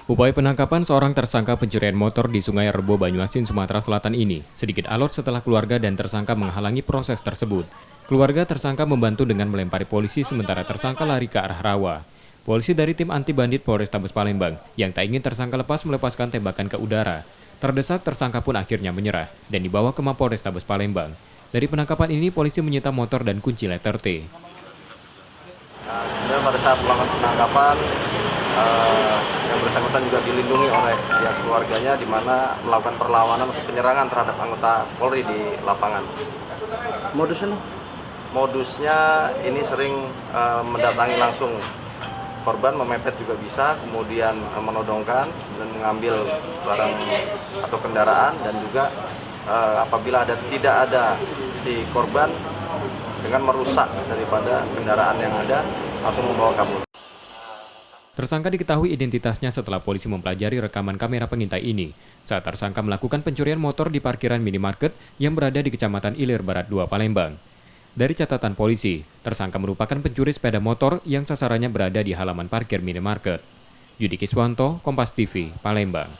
Upaya penangkapan seorang tersangka pencurian motor di Sungai Rebo, Banyuasin, Sumatera Selatan ini sedikit alot setelah keluarga dan tersangka menghalangi proses tersebut. Keluarga tersangka membantu dengan melempari polisi sementara tersangka lari ke arah rawa. Polisi dari tim anti bandit Polrestabes Palembang yang tak ingin tersangka lepas melepaskan tembakan ke udara. Terdesak, tersangka pun akhirnya menyerah dan dibawa ke Mapolrestabes Palembang. Dari penangkapan ini, polisi menyita motor dan kunci letter T. Kemudian pada saat melakukan penangkapan, yang bersangkutan juga dilindungi oleh pihak keluarganya, di mana melakukan perlawanan atau penyerangan terhadap anggota Polri di lapangan. Modusnya ini sering mendatangi langsung korban, memepet juga bisa, kemudian menodongkan dan mengambil barang atau kendaraan, dan juga apabila tidak ada si korban, dengan merusak daripada kendaraan yang ada, langsung membawa kabur. Tersangka diketahui identitasnya setelah polisi mempelajari rekaman kamera pengintai ini saat tersangka melakukan pencurian motor di parkiran minimarket yang berada di Kecamatan Ilir Barat 2, Palembang. Dari catatan polisi, tersangka merupakan pencuri sepeda motor yang sasarannya berada di halaman parkir minimarket. Yudi Kiswanto, Kompas TV, Palembang.